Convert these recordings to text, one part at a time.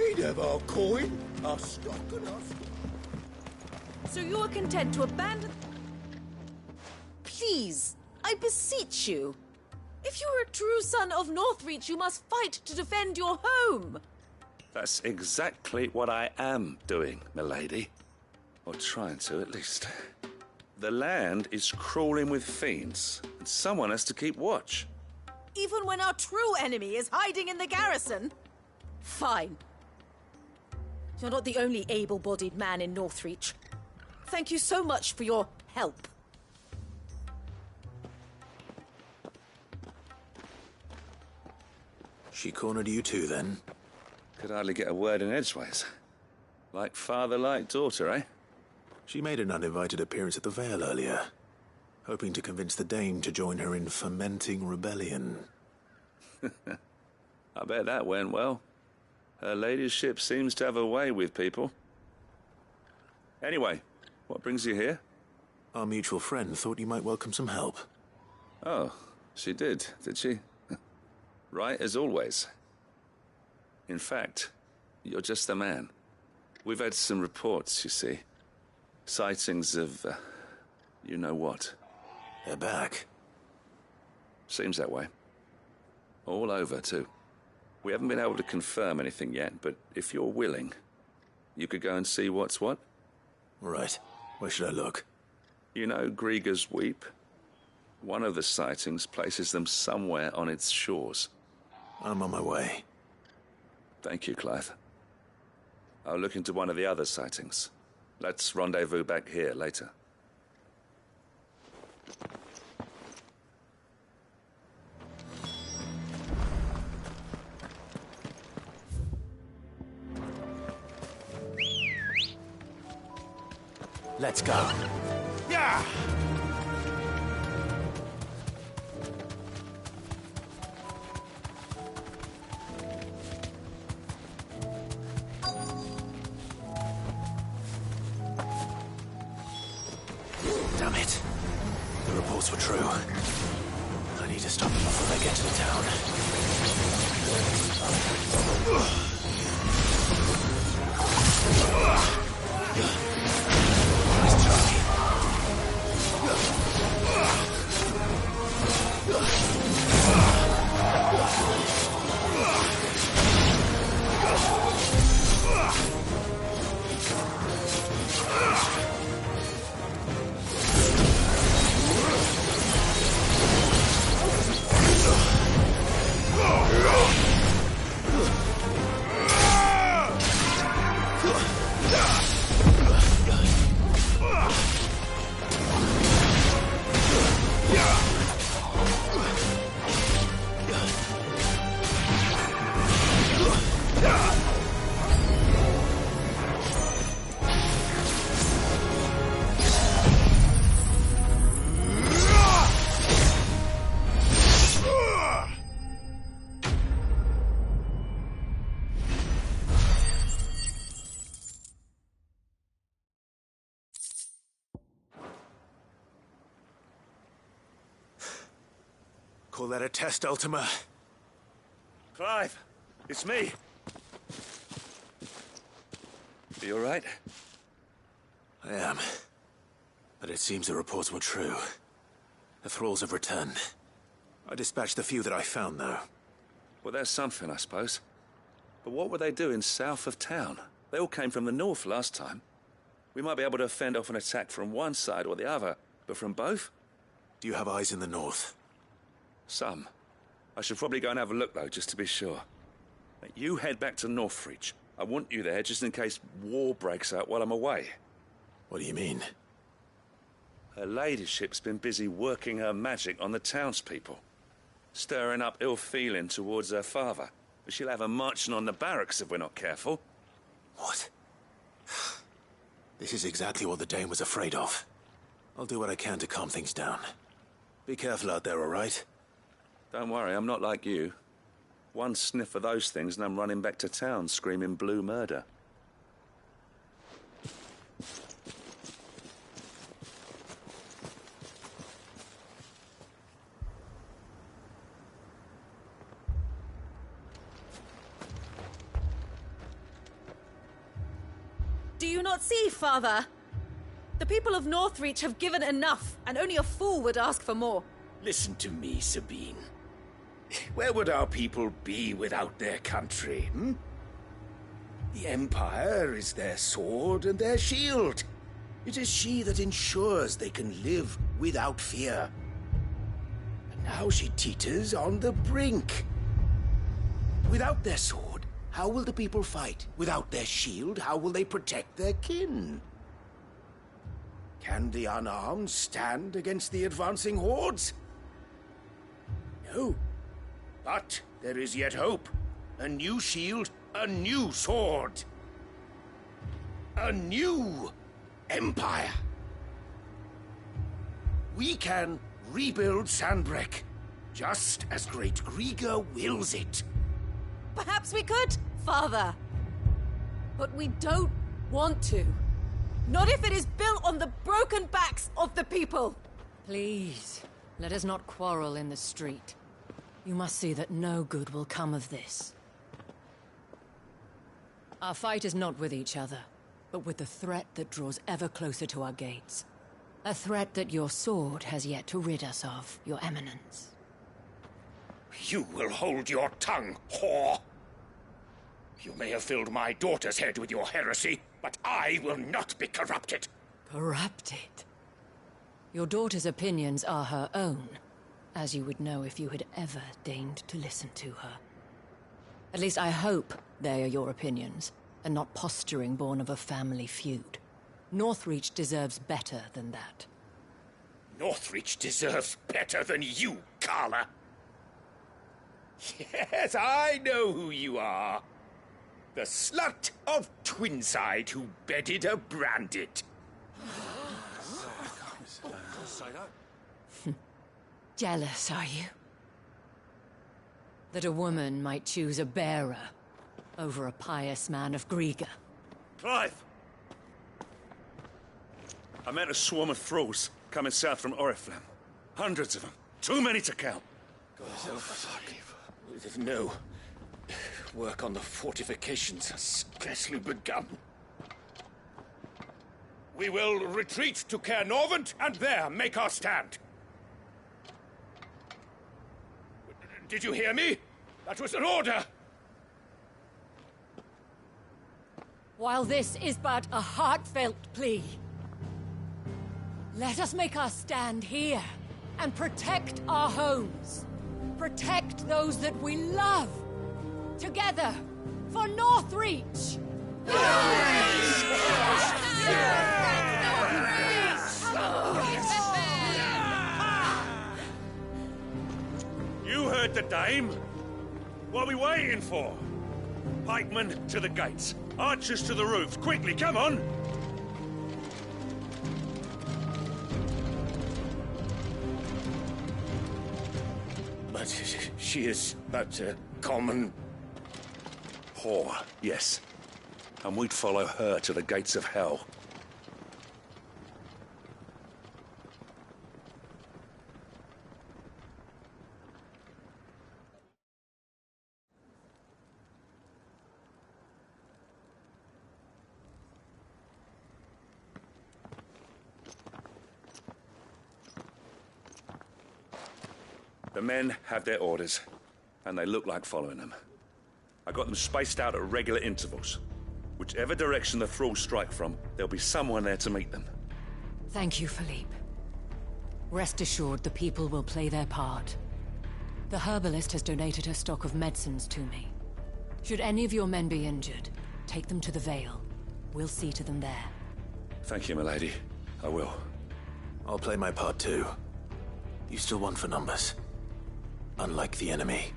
We'd have our coin, our stock and our stock. So you are content to abandon... Please, I beseech you. If you are a true son of Northreach, you must fight to defend your home. That's exactly what I am doing, milady. Or trying to, at least. The land is crawling with fiends, and someone has to keep watch. Even when our true enemy is hiding in the garrison? Fine. You're not the only able-bodied man in Northreach. Thank you so much for your help. She cornered you too, then? Could hardly get a word in edgeways. Like father, like daughter, eh? She made an uninvited appearance at the Vale earlier, hoping to convince the Dame to join her in fomenting rebellion. I bet that went well. Her ladyship seems to have a way with people. Anyway, what brings you here? Our mutual friend thought you might welcome some help. Oh, she did she? Right as always. In fact, you're just the man. We've had some reports, you see. Sightings of, you know what. They're back. Seems that way. All over, too. We haven't been able to confirm anything yet, but if you're willing, you could go and see what's what. Right. Where should I look? You know Grieger's Weep? One of the sightings places them somewhere on its shores. I'm on my way. Thank you, Clive. I'll look into one of the other sightings. Let's rendezvous back here later. Let's go. Yeah! Damn it. The reports were true. I need to stop them before they get to the town. Nice try. Call that a test, Ultima? Clive, it's me. You all right? I am. But it seems the reports were true. The thralls have returned. I dispatched the few that I found, though. Well, there's something, I suppose. But what were they doing south of town? They all came from the north last time. We might be able to fend off an attack from one side or the other, but from both? Do you have eyes in the north? Some. I should probably go and have a look, though, just to be sure. You head back to Northreach. I want you there just in case war breaks out while I'm away. What do you mean? Her ladyship's been busy working her magic on the townspeople, stirring up ill feeling towards her father. But she'll have her marching on the barracks if we're not careful. What? This is exactly what the Dame was afraid of. I'll do what I can to calm things down. Be careful out there, all right? Don't worry, I'm not like you. One sniff of those things and I'm running back to town screaming blue murder. Do you not see, Father? The people of Northreach have given enough, and only a fool would ask for more. Listen to me, Sabine. Where would our people be without their country, hmm? The Empire is their sword and their shield. It is she that ensures they can live without fear. And now she teeters on the brink. Without their sword, how will the people fight? Without their shield, how will they protect their kin? Can the unarmed stand against the advancing hordes? No. But there is yet hope. A new shield, a new sword. A new empire. We can rebuild Sandbreck, just as Great Grieger wills it. Perhaps we could, Father. But we don't want to. Not if it is built on the broken backs of the people. Please, let us not quarrel in the street. You must see that no good will come of this. Our fight is not with each other, but with the threat that draws ever closer to our gates. A threat that your sword has yet to rid us of, Your Eminence. You will hold your tongue, whore! You may have filled my daughter's head with your heresy, but I will not be corrupted. Corrupted? Your daughter's opinions are her own, as you would know if you had ever deigned to listen to her. At least I hope they are your opinions, and not posturing born of a family feud. Northreach deserves better than that. Northreach deserves better than you, Carla. Yes, I know who you are. The slut of Twinside who bedded a Branded. Jealous, are you? That a woman might choose a bearer over a pious man of Grieger. Clive! I met a swarm of thralls coming south from Oriflamme. Hundreds of them. Too many to count. There's no work on the fortifications has scarcely begun. We will retreat to Caer Norvent and there make our stand. Did you hear me? That was an order! While this is but a heartfelt plea, let us make our stand here and protect our homes. Protect those that we love. Together, for Northreach! You heard the dame. What are we waiting for? Pikemen to the gates. Archers to the roofs. Quickly, come on! But she is but a common... Whore, yes. And we'd follow her to the gates of hell. The men have their orders, and they look like following them. I got them spaced out at regular intervals. Whichever direction the thralls strike from, there'll be someone there to meet them. Thank you, Philippe. Rest assured the people will play their part. The herbalist has donated her stock of medicines to me. Should any of your men be injured, take them to the Vale. We'll see to them there. Thank you, milady. I will. I'll play my part too. You still won for numbers. Unlike the enemy.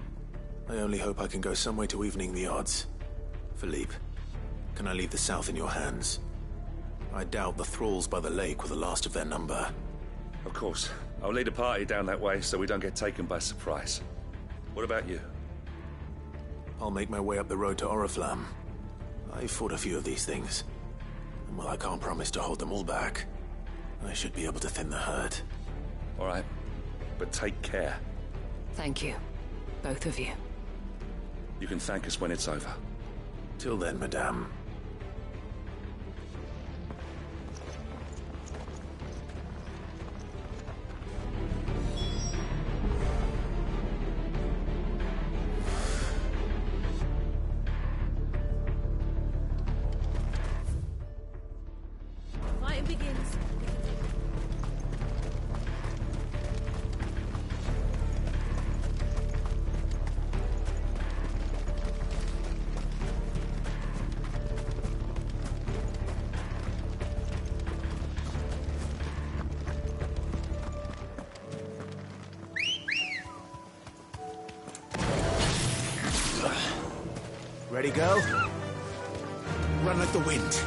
I only hope I can go some way to evening the odds. Philippe, can I leave the south in your hands? I doubt the thralls by the lake were the last of their number. Of course. I'll lead a party down that way so we don't get taken by surprise. What about you? I'll make my way up the road to Oriflamme. I've fought a few of these things. And while I can't promise to hold them all back, I should be able to thin the herd. All right. But take care. Thank you. Both of you. You can thank us when it's over. Till then, madame. Ready, go? Run like the wind.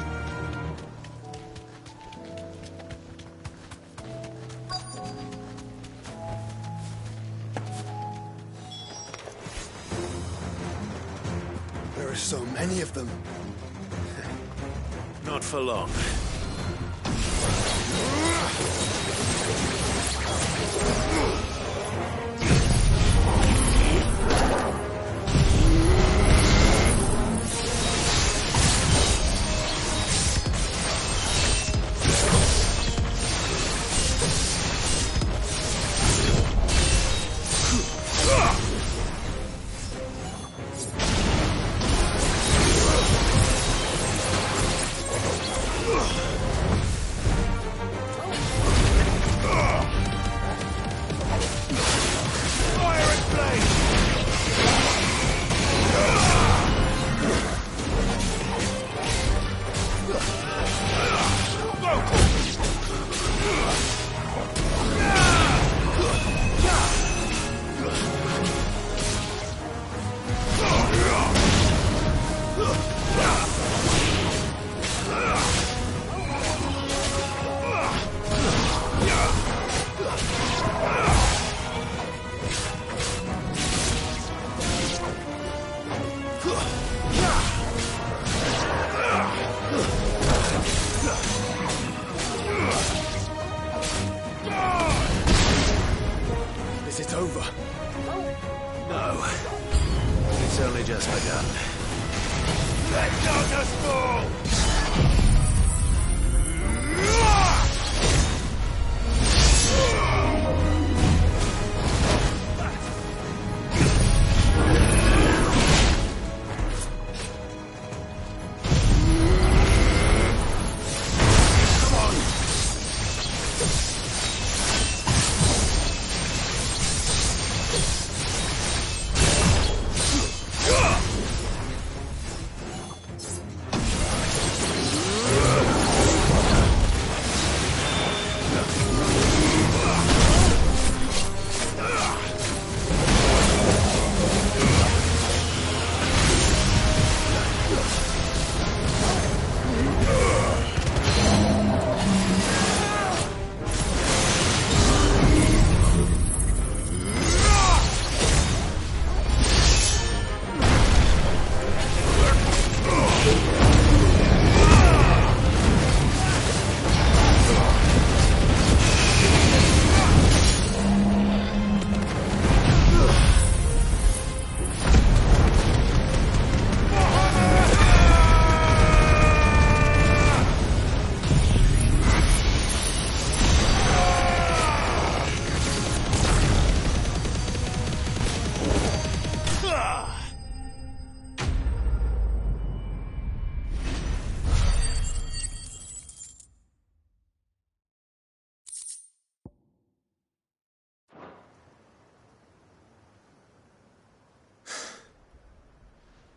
There are so many of them. Not for long. Is it over? No. It's only just begun. Let darkness fall!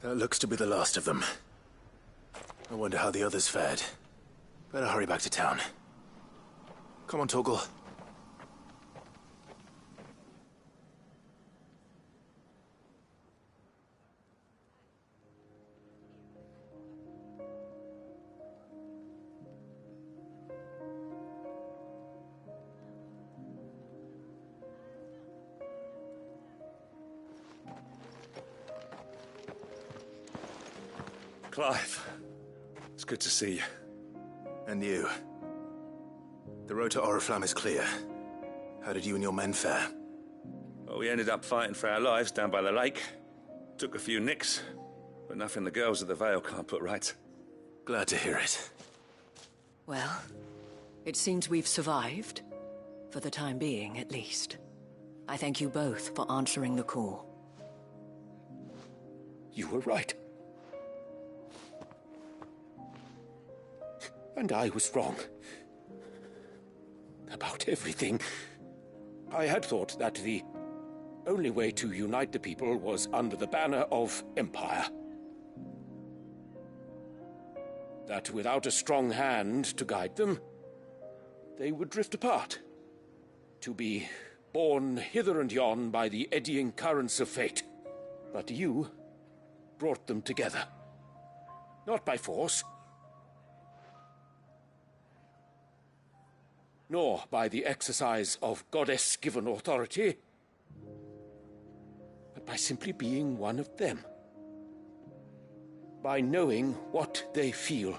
That looks to be the last of them. I wonder how the others fared. Better hurry back to town. Come on, Torgal. Clive, it's good to see you. And you. The road to Oriflamme is clear. How did you and your men fare? Well, we ended up fighting for our lives down by the lake. Took a few nicks, but nothing the girls of the Vale can't put right. Glad to hear it. Well, it seems we've survived. For the time being, at least. I thank you both for answering the call. You were right. And I was wrong. About everything. I had thought that the only way to unite the people was under the banner of Empire. That without a strong hand to guide them, they would drift apart. To be borne hither and yon by the eddying currents of fate. But you brought them together. Not by force, nor by the exercise of goddess-given authority, but by simply being one of them. By knowing what they feel,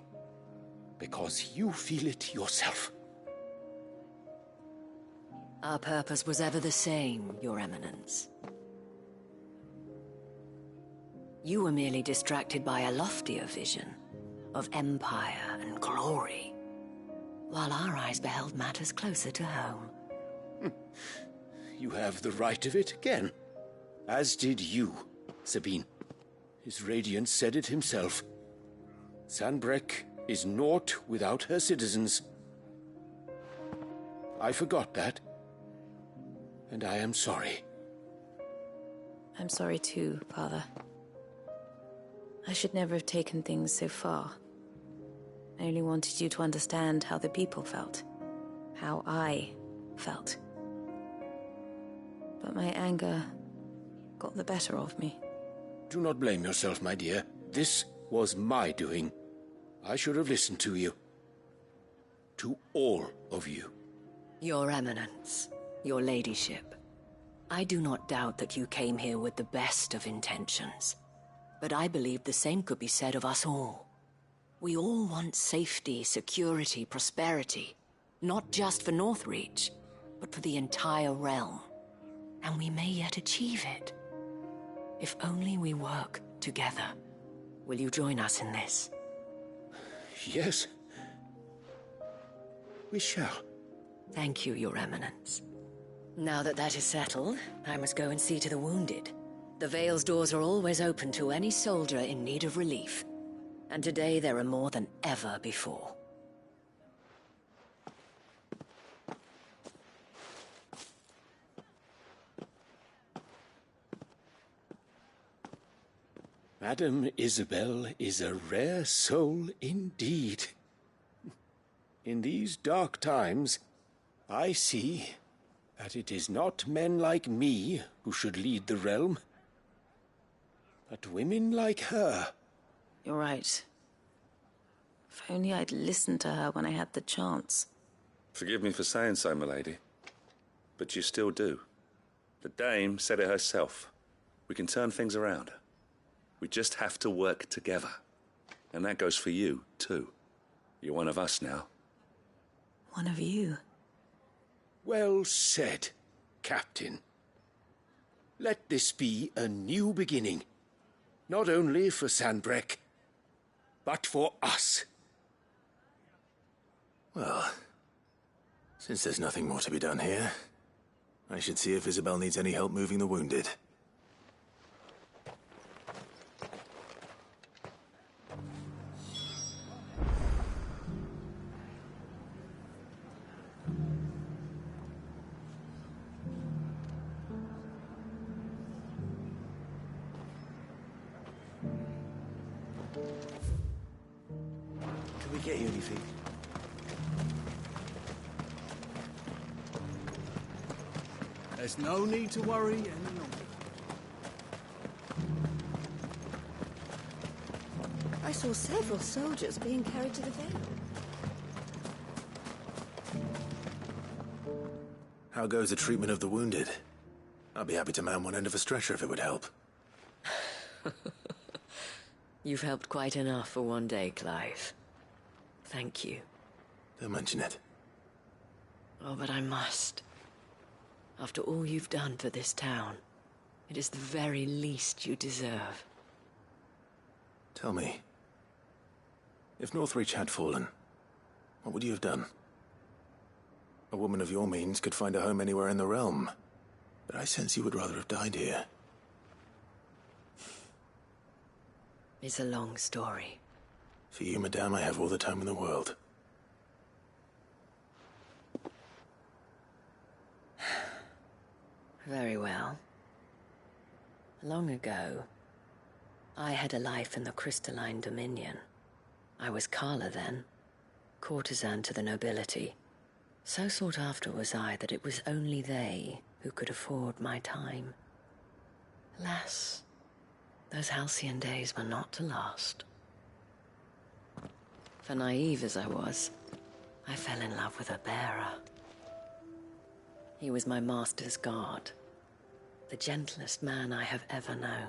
because you feel it yourself. Our purpose was ever the same, Your Eminence. You were merely distracted by a loftier vision of empire and glory, while our eyes beheld matters closer to home. You have the right of it again, as did you, Sabine. His Radiance said it himself. Sanbreque is naught without her citizens. I forgot that, and I am sorry. I'm sorry too, Father. I should never have taken things so far. I only wanted you to understand how the people felt. How I felt. But my anger got the better of me. Do not blame yourself, my dear. This was my doing. I should have listened to you. To all of you. Your Eminence, your ladyship, I do not doubt that you came here with the best of intentions. But I believe the same could be said of us all. We all want safety, security, prosperity. Not just for Northreach, but for the entire realm. And we may yet achieve it. If only we work together. Will you join us in this? Yes. We shall. Thank you, Your Eminence. Now that that is settled, I must go and see to the wounded. The Vale's doors are always open to any soldier in need of relief. And today there are more than ever before. Madame Isabel is a rare soul indeed. In these dark times, I see that it is not men like me who should lead the realm, but women like her. You're right. If only I'd listened to her when I had the chance. Forgive me for saying so, milady, but you still do. The Dame said it herself. We can turn things around. We just have to work together. And that goes for you, too. You're one of us now. One of you. Well said, Captain. Let this be a new beginning. Not only for Sanbreque, but for us. Well, since there's nothing more to be done here, I should see if Isabel needs any help moving the wounded. Can we get you anything? There's no need to worry any longer. I saw several soldiers being carried to the Vale. How goes the treatment of the wounded? I'd be happy to man one end of a stretcher if it would help. You've helped quite enough for one day, Clive. Thank you. Don't mention it. Oh, but I must. After all you've done for this town, it is the very least you deserve. Tell me, if Northreach had fallen, what would you have done? A woman of your means could find a home anywhere in the realm, but I sense you would rather have died here. It's a long story. For you, madame, I have all the time in the world. Very well. Long ago, I had a life in the Crystalline Dominion. I was Carla then, courtesan to the nobility. So sought after was I that it was only they who could afford my time. Alas, Those halcyon days were not to last. For naive as I was, I fell in love with a bearer. He was my master's guard, the gentlest man I have ever known.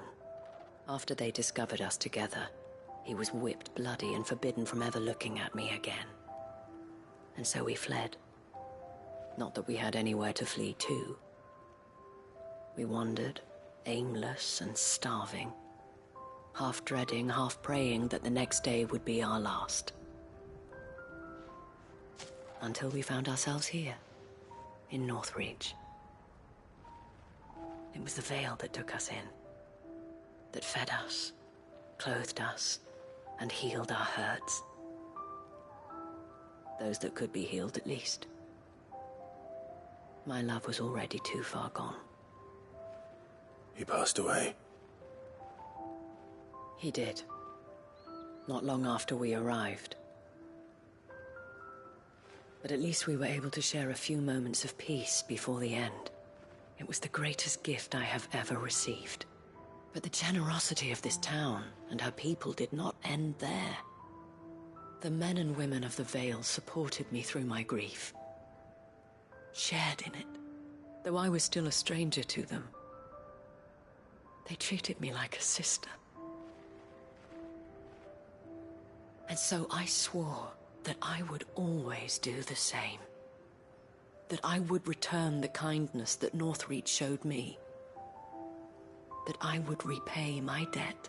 After they discovered us together, he was whipped bloody and forbidden from ever looking at me again. And so we fled. Not that we had anywhere to flee to. We wandered, aimless and starving, half dreading, half praying that the next day would be our last. Until we found ourselves here, in Northreach. It was the Veil that took us in, that fed us, clothed us, and healed our hurts. Those that could be healed, at least. My love was already too far gone. He passed away. He did. Not long after we arrived. But at least we were able to share a few moments of peace before the end. It was the greatest gift I have ever received. But the generosity of this town and her people did not end there. The men and women of the Vale supported me through my grief. Shared in it, though I was still a stranger to them. They treated me like a sister. And so I swore that I would always do the same. That I would return the kindness that Northreach showed me. That I would repay my debt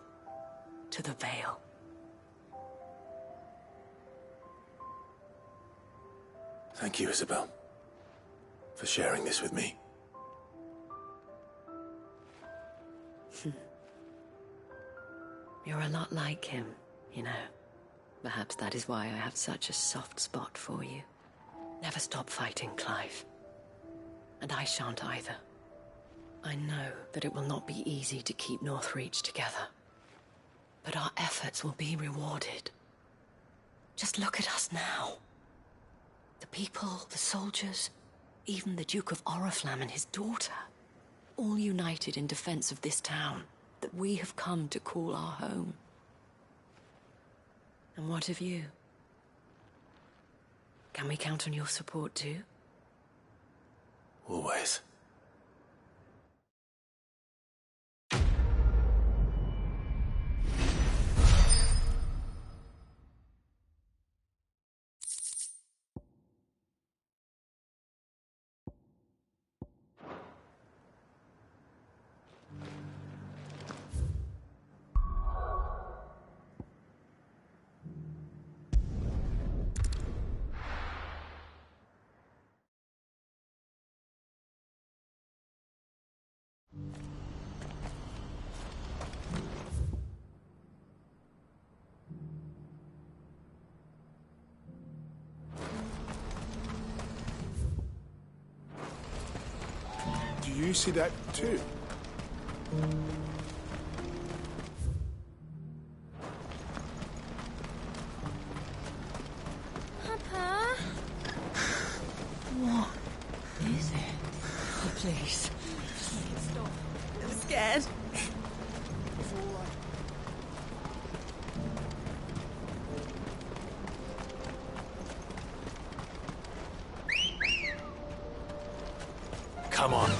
to the Vale. Thank you, Isabel, for sharing this with me. You're a lot like him, you know. Perhaps that is why I have such a soft spot for you. Never stop fighting, Clive. And I shan't either. I know that it will not be easy to keep Northreach together. But our efforts will be rewarded. Just look at us now. The people, the soldiers, even the Duke of Oriflamme and his daughter. All united in defense of this town that we have come to call our home. And what of you? Can we count on your support too? Always. Do you see that too? Papa? What is it? Oh, please. Stop. I'm scared. Come on.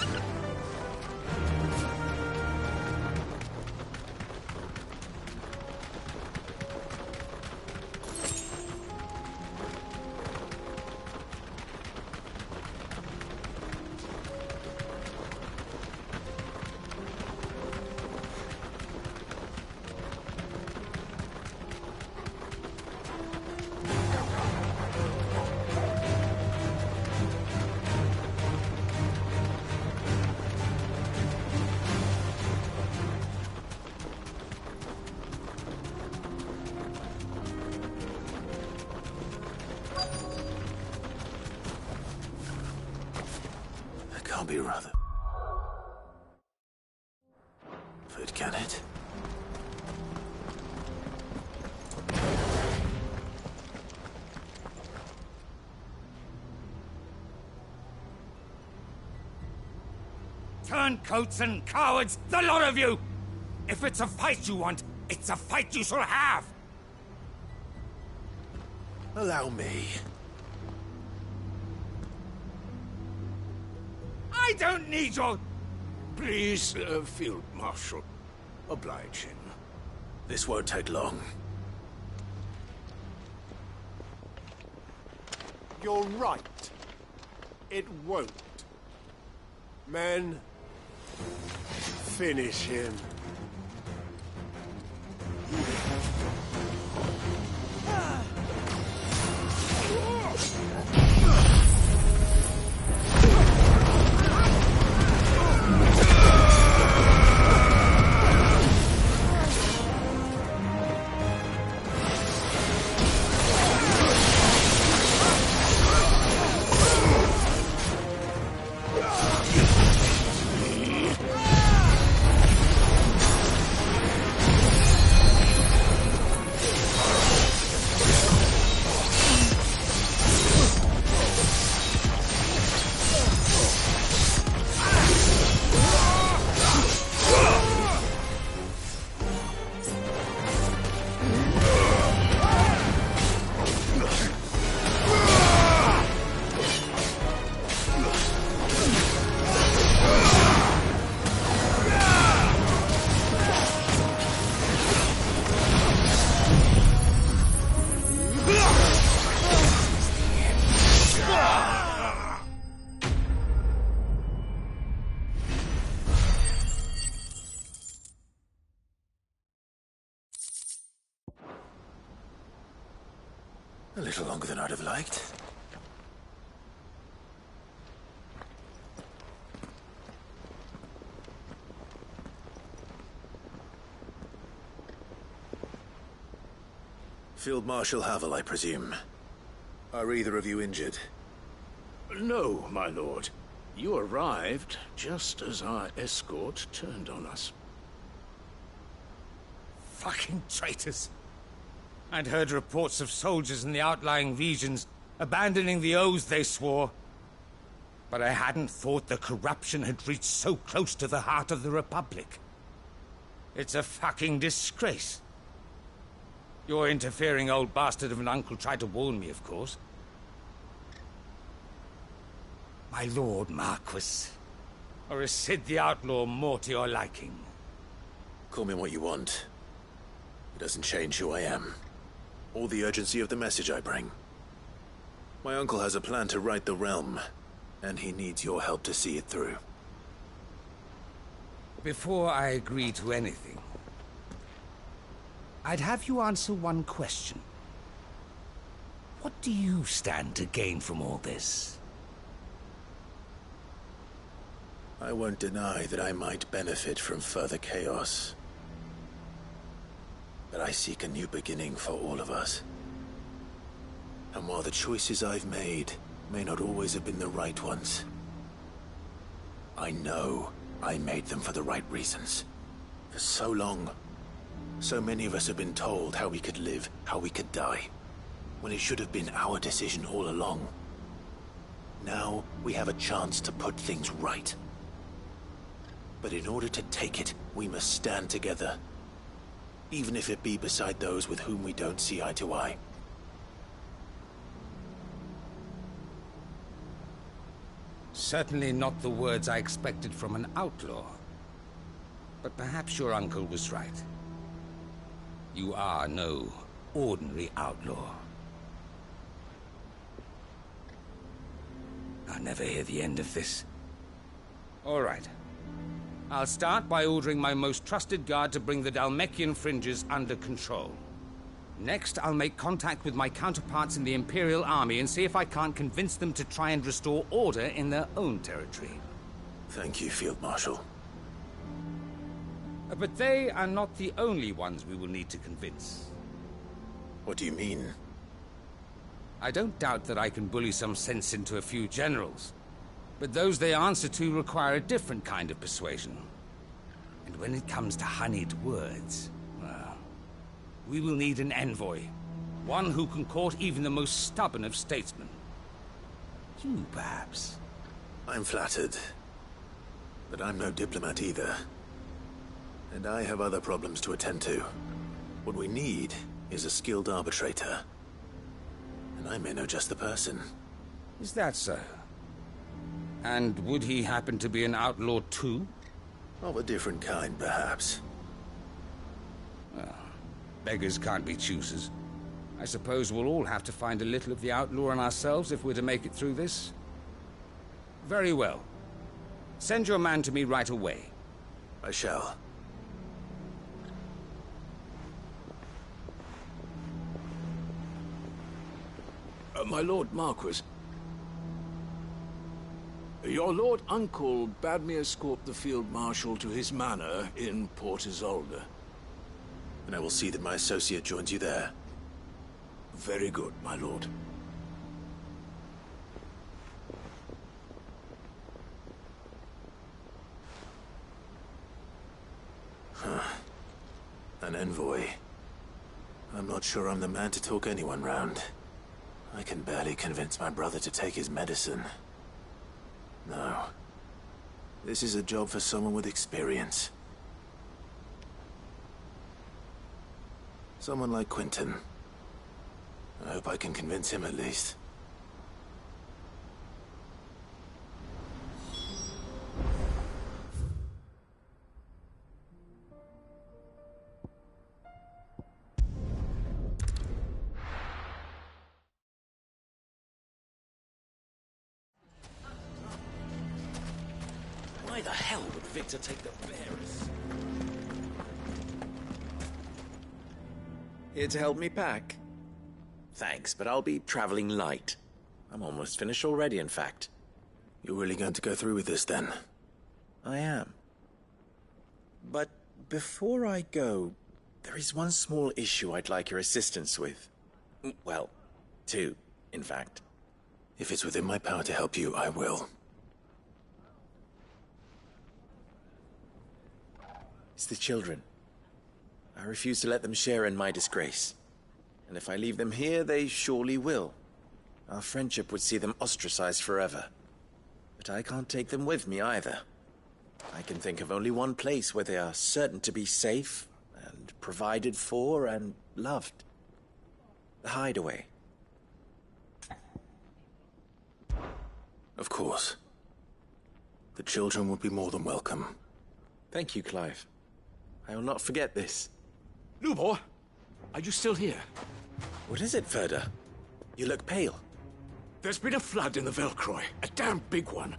Can't be rather. But can it? Turncoats and cowards, the lot of you! If it's a fight you want, it's a fight you shall have! Allow me. I don't need your... Please, Field Marshal. Oblige him. This won't take long. You're right. It won't. Men, finish him. A little longer than I'd have liked. Field Marshal Havel, I presume. Are either of you injured? No, my lord. You arrived just as our escort turned on us. Fucking traitors. I'd heard reports of soldiers in the outlying regions abandoning the oaths they swore. But I hadn't thought the corruption had reached so close to the heart of the Republic. It's a fucking disgrace. Your interfering old bastard of an uncle tried to warn me, of course. My Lord Marquis. Or is Sid the Outlaw more to your liking? Call me what you want. It doesn't change who I am. Or the urgency of the message I bring. My uncle has a plan to right the realm, and he needs your help to see it through. Before I agree to anything, I'd have you answer one question. What do you stand to gain from all this? I won't deny that I might benefit from further chaos. But I seek a new beginning for all of us. And while the choices I've made may not always have been the right ones, I know I made them for the right reasons. For so long, so many of us have been told how we could live, how we could die, when it should have been our decision all along. Now we have a chance to put things right. But in order to take it, we must stand together. Even if it be beside those with whom we don't see eye to eye. Certainly not the words I expected from an outlaw. But perhaps your uncle was right. You are no ordinary outlaw. I'll never hear the end of this. All right. I'll start by ordering my most trusted guard to bring the Dhalmekian fringes under control. Next, I'll make contact with my counterparts in the Imperial Army and see if I can't convince them to try and restore order in their own territory. Thank you, Field Marshal. But they are not the only ones we will need to convince. What do you mean? I don't doubt that I can bully some sense into a few generals. But those they answer to require a different kind of persuasion. And when it comes to honeyed words, well, we will need an envoy. One who can court even the most stubborn of statesmen. You, perhaps. I'm flattered. But I'm no diplomat either. And I have other problems to attend to. What we need is a skilled arbitrator. And I may know just the person. Is that so? And would he happen to be an outlaw too? Of a different kind, perhaps. Well, beggars can't be choosers. I suppose we'll all have to find a little of the outlaw in ourselves if we're to make it through this. Very well. Send your man to me right away. I shall. My Lord Marquis. Your Lord Uncle bade me escort the Field Marshal to his manor in Port Isolde. And I will see that my associate joins you there. Very good, my lord. An envoy. I'm not sure I'm the man to talk anyone round. I can barely convince my brother to take his medicine. No. This is a job for someone with experience. Someone like Quentin. I hope I can convince him at least. Why the hell would Victor take the bearers? Here to help me pack? Thanks, but I'll be traveling light. I'm almost finished already, in fact. You're really going to go through with this, then? I am. But before I go, there is one small issue I'd like your assistance with. Well, two, in fact. If it's within my power to help you, I will. It's the children. I refuse to let them share in my disgrace. And if I leave them here, they surely will. Our friendship would see them ostracized forever. But I can't take them with me either. I can think of only one place where they are certain to be safe, and provided for, and loved. The Hideaway. Of course. The children would be more than welcome. Thank you, Clive. I will not forget this. Lubor, are you still here? What is it, Ferda? You look pale. There's been a flood in the Velcroy, a damn big one.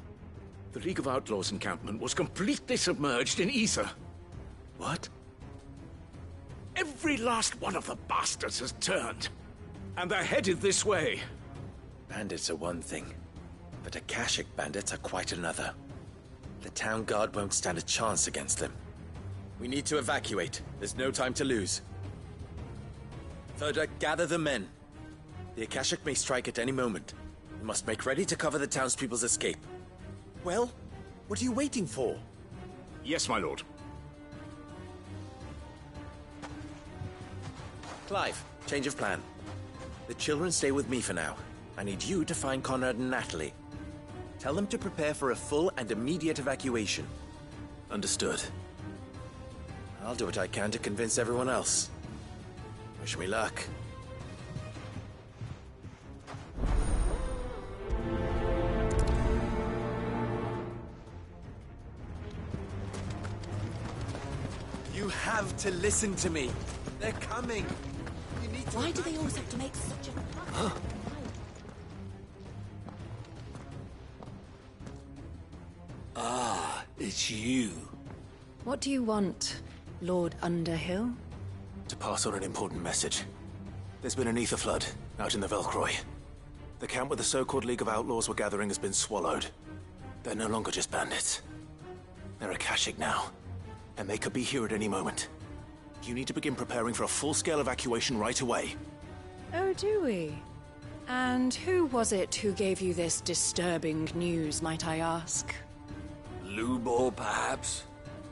The League of Outlaws encampment was completely submerged in ether. What? Every last one of the bastards has turned. And they're headed this way. Bandits are one thing, but Akashic bandits are quite another. The town guard won't stand a chance against them. We need to evacuate. There's no time to lose. Ferda, gather the men. The Akashic may strike at any moment. We must make ready to cover the townspeople's escape. Well, what are you waiting for? Yes, my lord. Clive, change of plan. The children stay with me for now. I need you to find Conrad and Natalie. Tell them to prepare for a full and immediate evacuation. Understood. I'll do what I can to convince everyone else. Wish me luck. You have to listen to me. They're coming. You need to. Why do they always have to make such a fuss? Ah, it's you. What do you want, Lord Underhill? To pass on an important message. There's been an ether flood out in the Velcroy. The camp where the so-called League of Outlaws were gathering has been swallowed. They're no longer just bandits. They're Akashic now, and they could be here at any moment. You need to begin preparing for a full-scale evacuation right away. Oh, do we? And who was it who gave you this disturbing news, might I ask? Lubor, perhaps?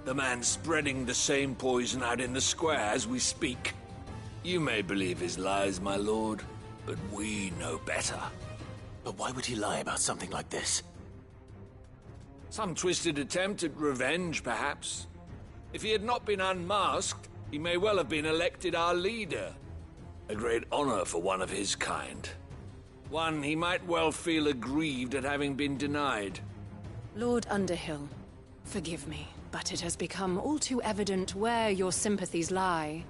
The man spreading the same poison out in the square as we speak. You may believe his lies, my lord, but we know better. But why would he lie about something like this? Some twisted attempt at revenge, perhaps. If he had not been unmasked, he may well have been elected our leader. A great honor for one of his kind. One he might well feel aggrieved at having been denied. Lord Underhill, forgive me, but it has become all too evident where your sympathies lie.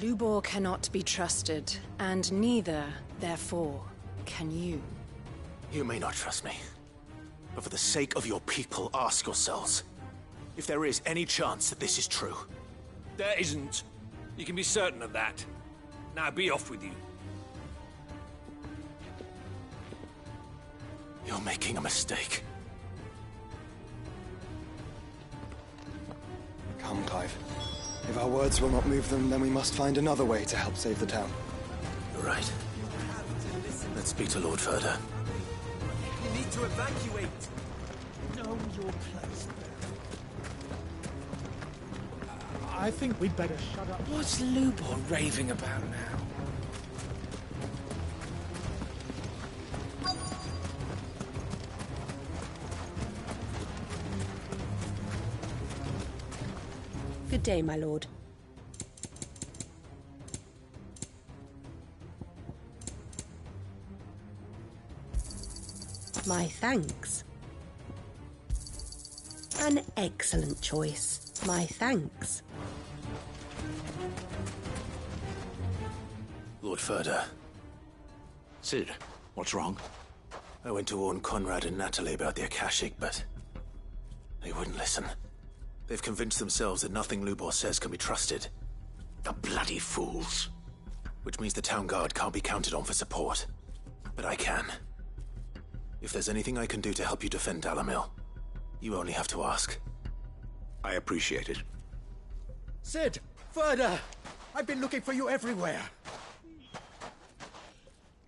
Lubor cannot be trusted, and neither, therefore, can you. You may not trust me, but for the sake of your people, ask yourselves if there is any chance that this is true. There isn't. You can be certain of that. Now be off with you. You're making a mistake. Come, Clive. If our words will not move them, then we must find another way to help save the town. You're right. Let's speak to Lord Furder. You need to evacuate. Know your place. I think we'd better shut up. What's Lubor raving about now? Good day, my lord. My thanks. An excellent choice. My thanks. Lord Furder. Cid, what's wrong? I went to warn Conrad and Natalie about the Akashic, but they wouldn't listen. They've convinced themselves that nothing Lubor says can be trusted. The bloody fools. Which means the town guard can't be counted on for support. But I can. If there's anything I can do to help you defend Dalamil, you only have to ask. I appreciate it. Cid! Further! I've been looking for you everywhere.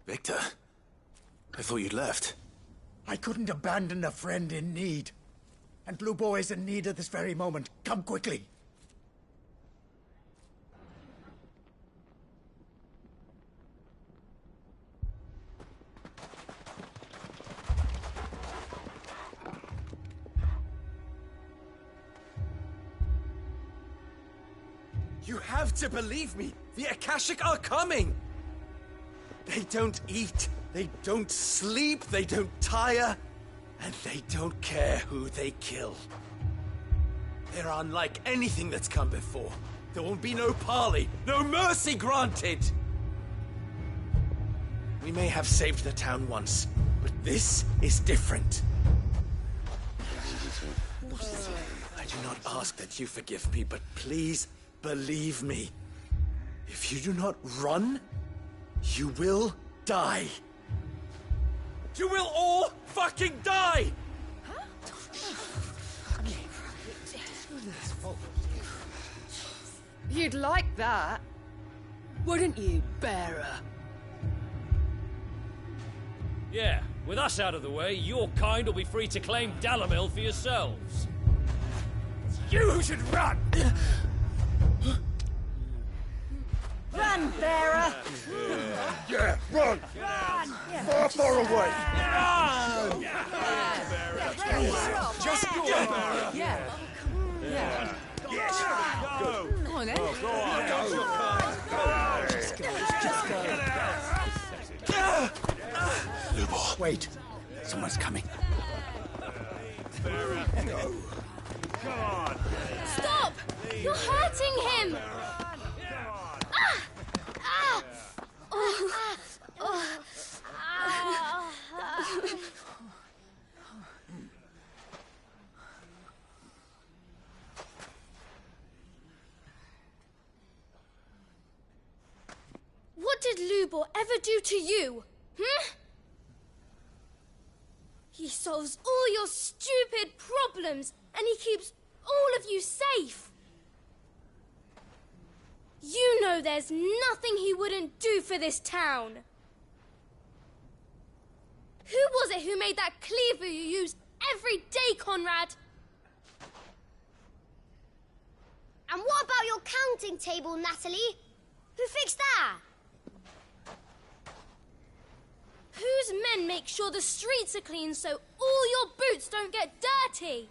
Victor? I thought you'd left. I couldn't abandon a friend in need. And Lubor is in need at this very moment. Come quickly. You have to believe me. The Akashic are coming. They don't eat, they don't sleep, they don't tire, and they don't care who they kill. They're unlike anything that's come before. There won't be no parley, no mercy granted. We may have saved the town once, but this is different. I do not ask that you forgive me, but please believe me. If you do not run, you will die. You will all fucking die! You'd like that, wouldn't you, bearer? Yeah, with us out of the way, your kind will be free to claim Dalamil for yourselves. It's you who should run! Run, bearer! Yeah, run! Run! Far, far away! Run! Just go! Yeah. Yeah. Yes! Go! Come on, then. Go on! Just go. Lubor! Wait. Someone's coming. Go! Come on! Stop! You're hurting him! What did Lubor ever do to you? He solves all your stupid problems, and he keeps all of you safe. You know there's nothing he wouldn't do for this town. Who was it who made that cleaver you use every day, Conrad? And what about your counting table, Natalie? Who fixed that? Whose men make sure the streets are clean so all your boots don't get dirty?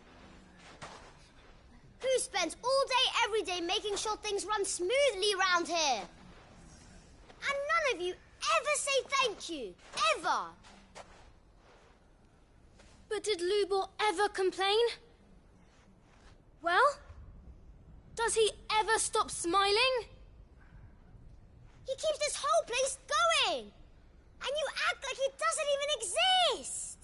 who spends all day every day making sure things run smoothly round here. And none of you ever say thank you. Ever. But did Lubor ever complain? Well, does he ever stop smiling? He keeps this whole place going. And you act like it doesn't even exist.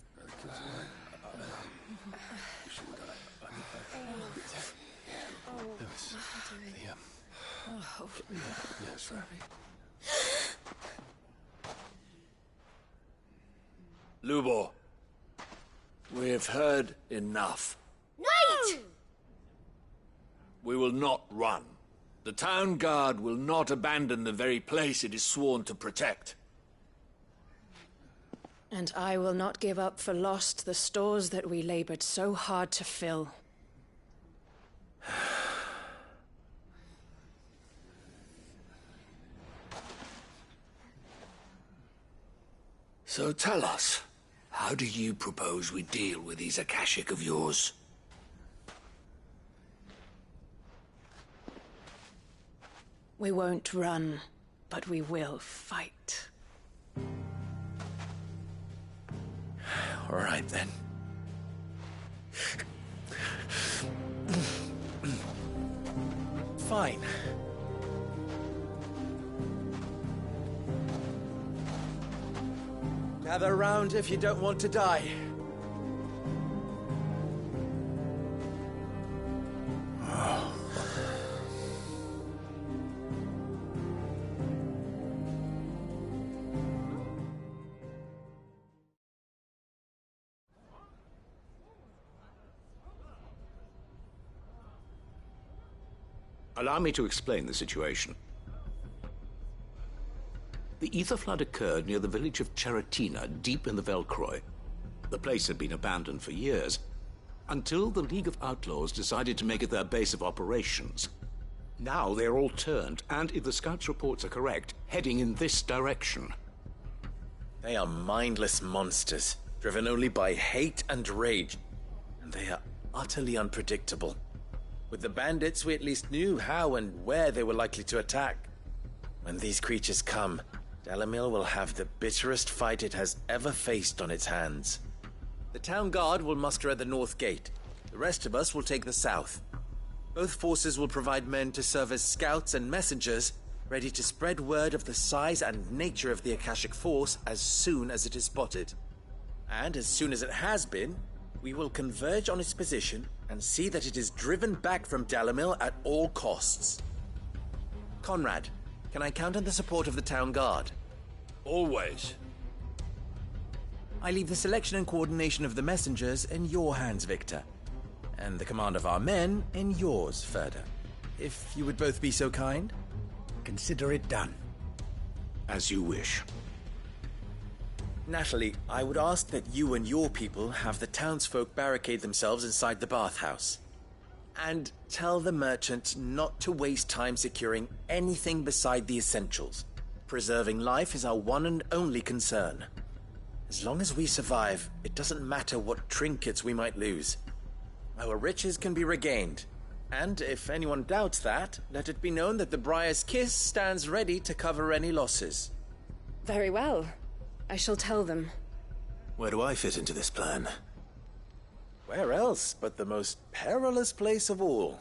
Lubor, we've heard enough. Wait! We will not run. The town guard will not abandon the very place it is sworn to protect. And I will not give up for lost the stores that we labored so hard to fill. So tell us, how do you propose we deal with these Akashic of yours? We won't run, but we will fight. All right, then. Fine. Gather round if you don't want to die. Allow me to explain the situation. The ether flood occurred near the village of Cheratina, deep in the Velcroy. The place had been abandoned for years, until the League of Outlaws decided to make it their base of operations. Now they're all turned, and if the scouts' reports are correct, heading in this direction. They are mindless monsters, driven only by hate and rage. And they are utterly unpredictable. With the bandits, we at least knew how and where they were likely to attack. When these creatures come, Dalamil will have the bitterest fight it has ever faced on its hands. The town guard will muster at the north gate. The rest of us will take the south. Both forces will provide men to serve as scouts and messengers, ready to spread word of the size and nature of the Akashic force as soon as it is spotted. And as soon as it has been, we will converge on its position and see that it is driven back from Dalamil at all costs. Conrad, can I count on the support of the town guard? Always. I leave the selection and coordination of the messengers in your hands, Victor. And the command of our men in yours, Ferda. If you would both be so kind. Consider it done. As you wish. Natalie, I would ask that you and your people have the townsfolk barricade themselves inside the bathhouse. And tell the merchant not to waste time securing anything beside the essentials. Preserving life is our one and only concern. As long as we survive, it doesn't matter what trinkets we might lose. Our riches can be regained. And if anyone doubts that, let it be known that the Briar's Kiss stands ready to cover any losses. Very well. I shall tell them. Where do I fit into this plan? Where else but the most perilous place of all?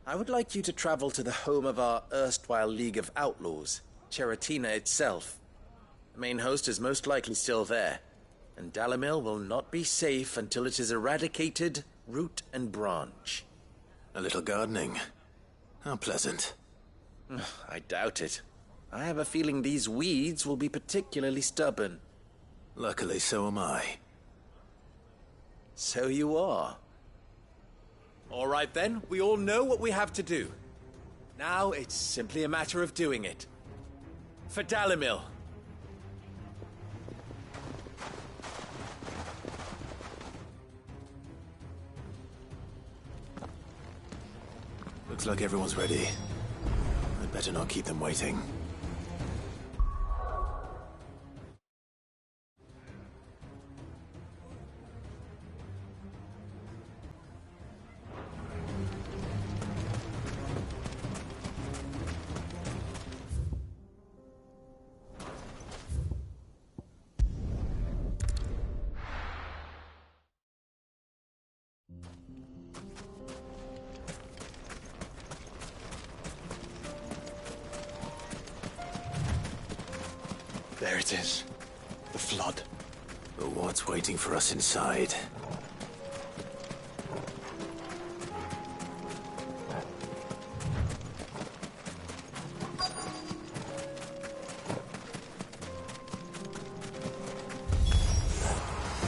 I would like you to travel to the home of our erstwhile League of Outlaws, Cheratina itself. The main host is most likely still there, and Dalamil will not be safe until it is eradicated, root and branch. A little gardening. How pleasant. I doubt it. I have a feeling these weeds will be particularly stubborn. Luckily, so am I. So you are. All right then, we all know what we have to do. Now it's simply a matter of doing it. For Dalamil. Looks like everyone's ready. I'd better not keep them waiting. There it is. The flood. But what's waiting for us inside?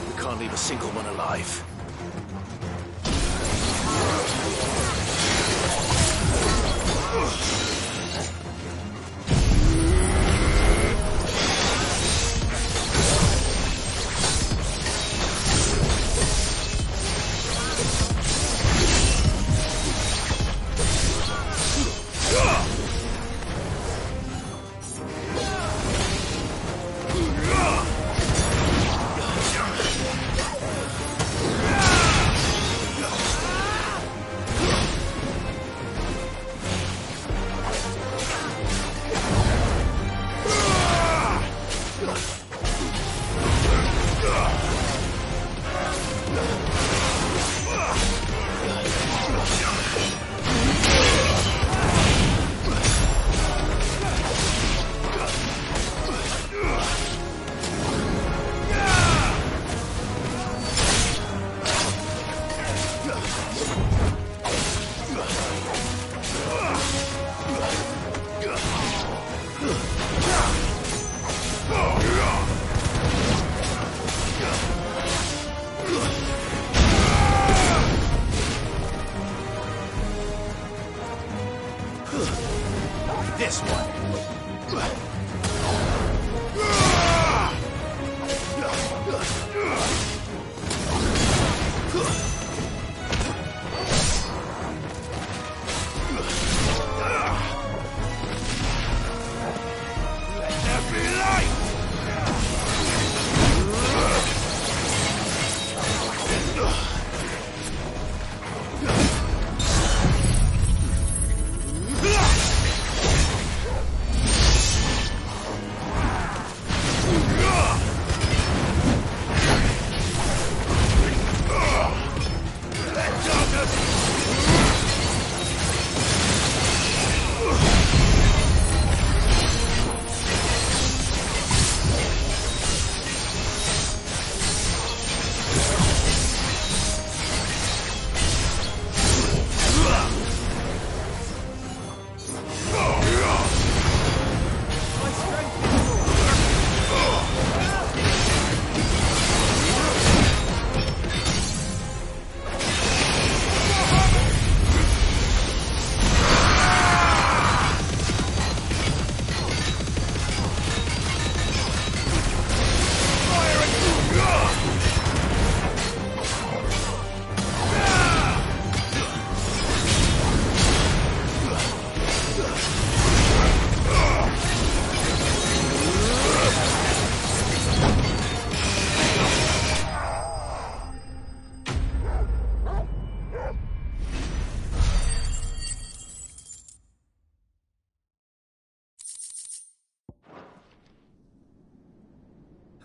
We can't leave a single one alive. This one.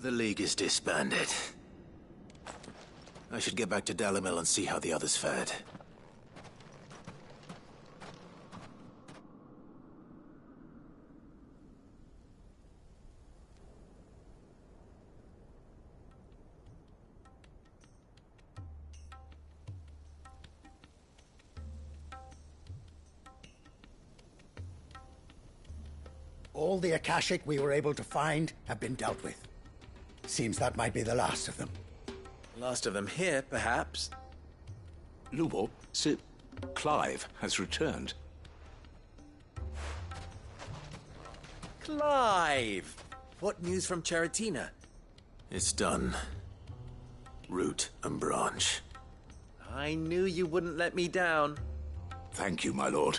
The League is disbanded. I should get back to Dalamil and see how the others fared. All the Akashic we were able to find have been dealt with. Seems that might be the last of them. Last of them here, perhaps. Lubo, Sir Clive has returned. Clive! What news from Charatina? It's done. Root and branch. I knew you wouldn't let me down. Thank you, my lord.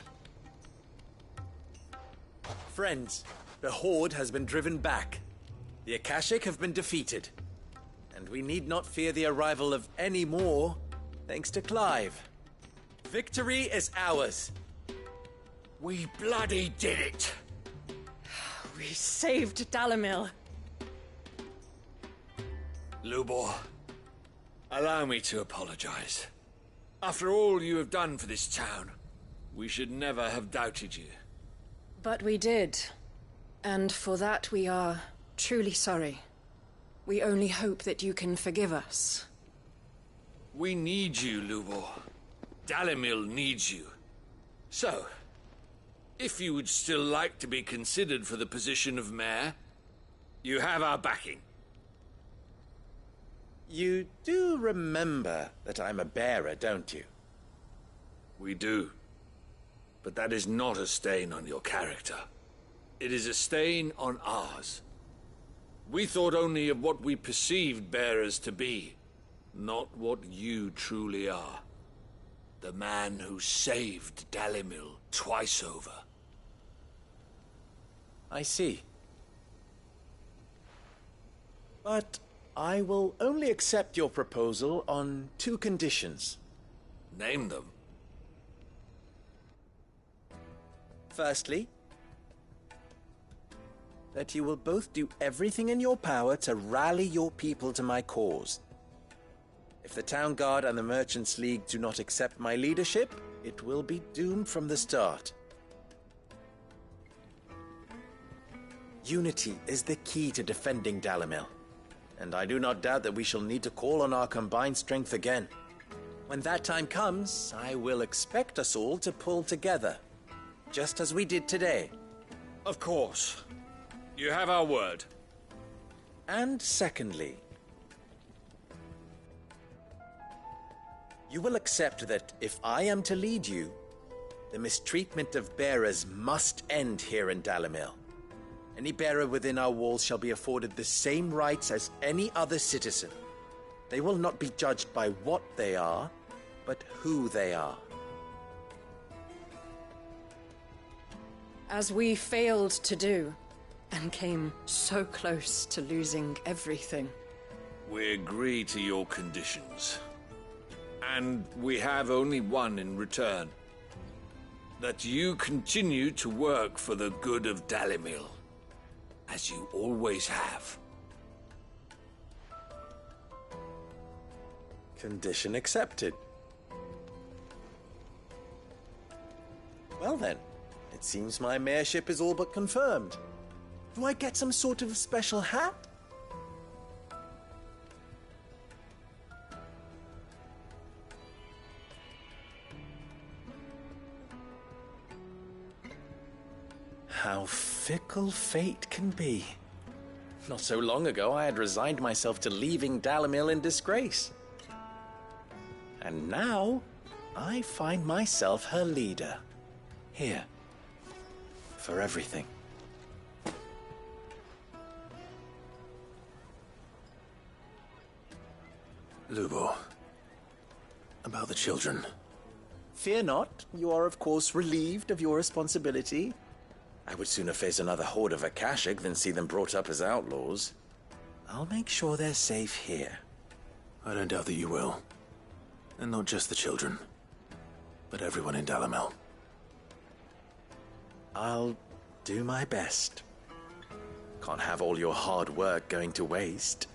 Friends, the Horde has been driven back. The Akashic have been defeated. And we need not fear the arrival of any more, thanks to Clive. Victory is ours. We bloody did it! We saved Dalamil. Lubor, allow me to apologize. After all you have done for this town, we should never have doubted you. But we did. And for that we are truly sorry. We only hope that you can forgive us. We need you, Lubor. Dalimil needs you. So, if you would still like to be considered for the position of mayor, you have our backing. You do remember that I'm a bearer, don't you? We do. But that is not a stain on your character. It is a stain on ours. We thought only of what we perceived bearers to be, not what you truly are. The man who saved Dalimil twice over. I see. But I will only accept your proposal on 2 conditions. Name them. Firstly, that you will both do everything in your power to rally your people to my cause. If the Town Guard and the Merchants League do not accept my leadership, it will be doomed from the start. Unity is the key to defending Dalimil, and I do not doubt that we shall need to call on our combined strength again. When that time comes, I will expect us all to pull together, just as we did today. Of course. You have our word. And secondly, you will accept that if I am to lead you, the mistreatment of bearers must end here in Dalimil. Any bearer within our walls shall be afforded the same rights as any other citizen. They will not be judged by what they are, but who they are. As we failed to do, and came so close to losing everything. We agree to your conditions. And we have only one in return. That you continue to work for the good of Dalimil, as you always have. Condition accepted. Well then, it seems my mayorship is all but confirmed. Do I get some sort of special hat? How fickle fate can be. Not so long ago, I had resigned myself to leaving Dalimil in disgrace. And now, I find myself her leader. Here. For everything. Lubor. About the children. Fear not. You are, of course, relieved of your responsibility. I would sooner face another horde of Akashic than see them brought up as outlaws. I'll make sure they're safe here. I don't doubt that you will. And not just the children, but everyone in Dalimil. I'll do my best. Can't have all your hard work going to waste.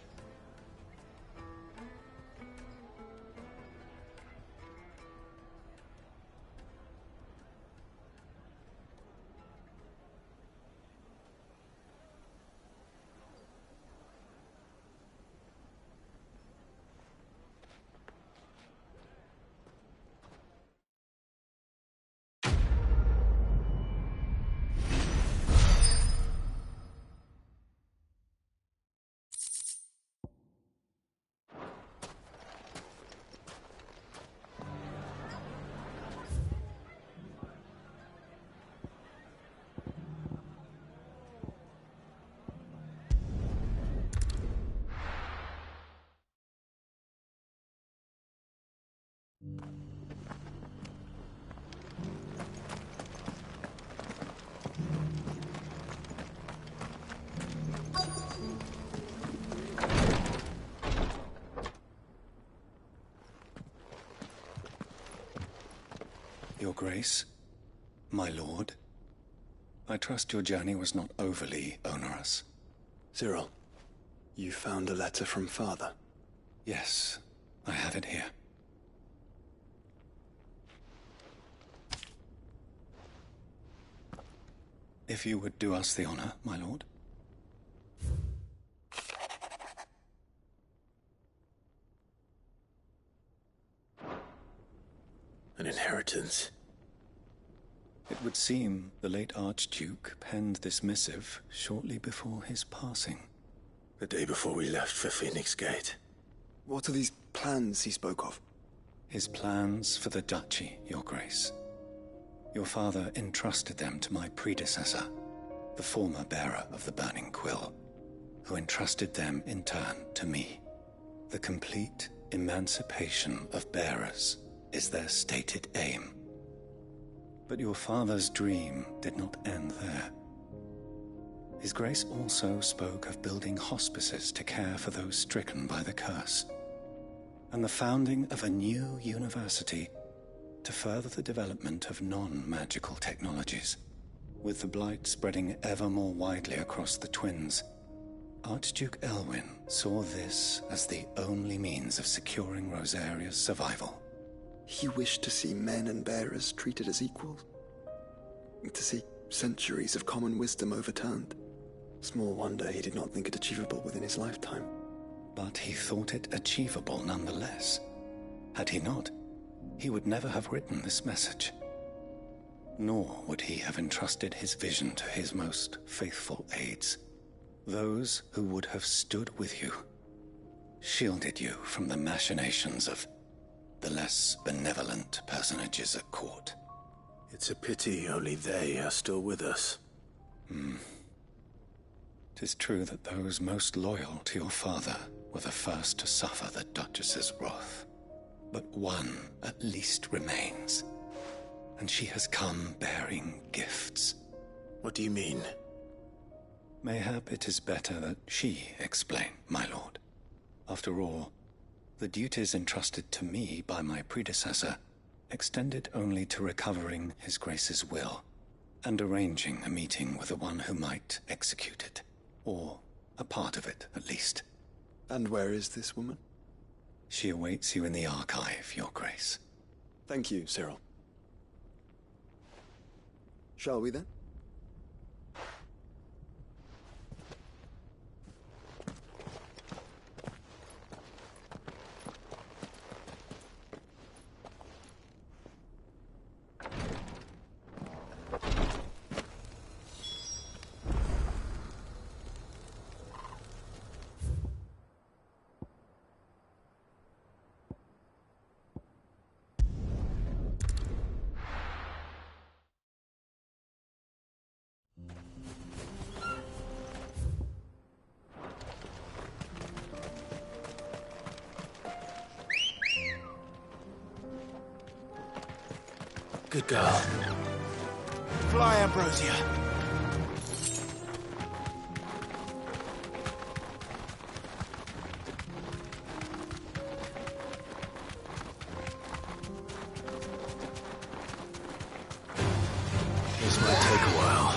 Your Grace, my lord, I trust your journey was not overly onerous. Cyril, you found a letter from Father? Yes, I have it here. If you would do us the honor, my lord. inheritance. It would seem the late Archduke penned this missive shortly before his passing. The day before we left for Phoenix Gate. What are these plans he spoke of? His plans for the duchy, Your Grace. Your father entrusted them to my predecessor, the former bearer of the Burning Quill, who entrusted them in turn to me. The complete emancipation of bearers is their stated aim. But your father's dream did not end there. His Grace also spoke of building hospices to care for those stricken by the curse, and the founding of a new university to further the development of non-magical technologies. With the blight spreading ever more widely across the twins, Archduke Elwyn saw this as the only means of securing Rosaria's survival. He wished to see men and bearers treated as equals. To see centuries of common wisdom overturned. Small wonder he did not think it achievable within his lifetime. But he thought it achievable nonetheless. Had he not, he would never have written this message. Nor would he have entrusted his vision to his most faithful aides, those who would have stood with you, shielded you from the machinations of the less benevolent personages at court. It's a pity only they are still with us. 'Tis true that those most loyal to your father were the first to suffer the Duchess's wrath. But one at least remains, and she has come bearing gifts. What do you mean? Mayhap it is better that she explain, my lord. After all, the duties entrusted to me by my predecessor extended only to recovering His Grace's will and arranging a meeting with the one who might execute it, or a part of it at least. And where is this woman? She awaits you in the archive, Your Grace. Thank you, Cyril. Shall we then? Good girl. Fly, Ambrosia. This might take a while.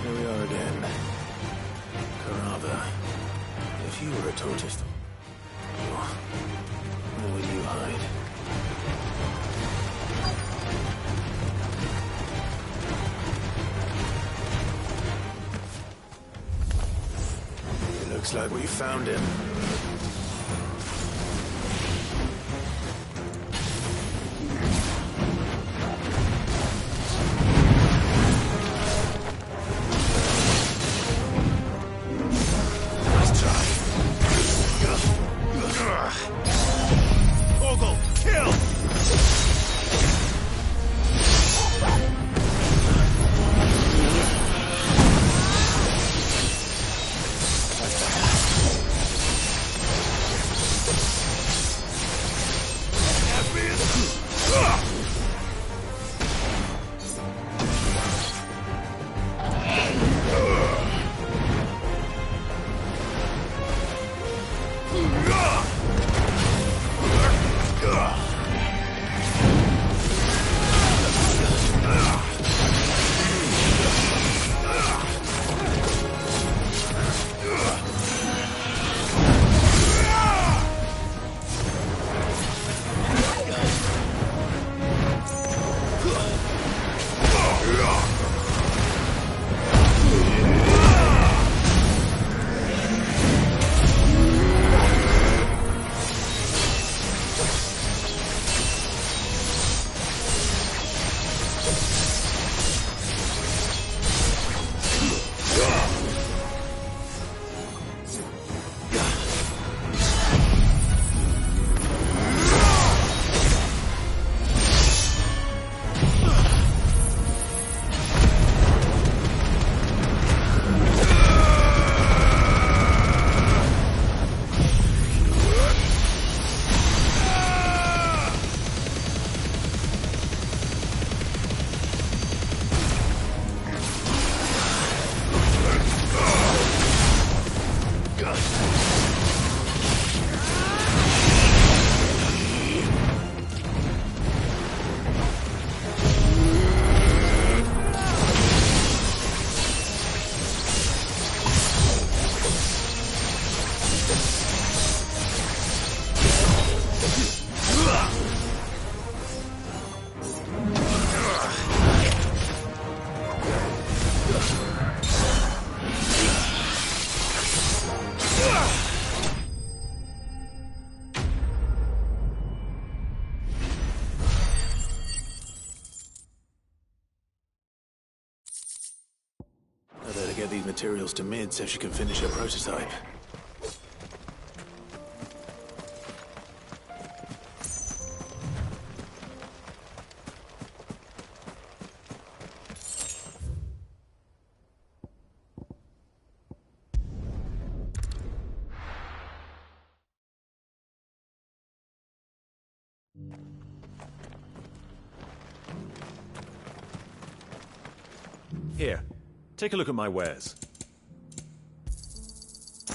Here we are again. Carava, if you were a tortoise, where would you hide? It looks like we found him. I better get these materials to Mid so she can finish her prototype. Here, take a look at my wares.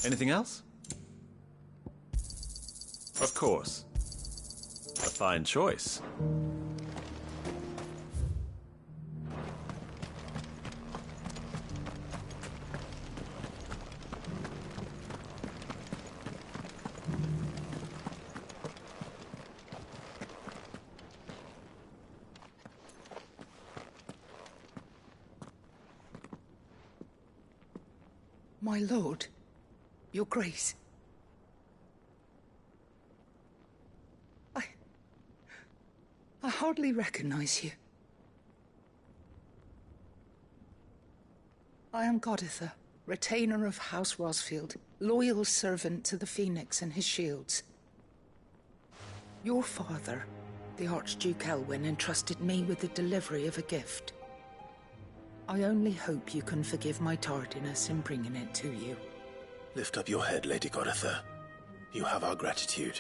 Anything else? Of course. A fine choice. My lord, your grace. I hardly recognize you. I am Goditha, retainer of House Rosfield, loyal servant to the Phoenix and his shields. Your father, the Archduke Elwyn, entrusted me with the delivery of a gift. I only hope you can forgive my tardiness in bringing it to you. Lift up your head, Lady Goditha. You have our gratitude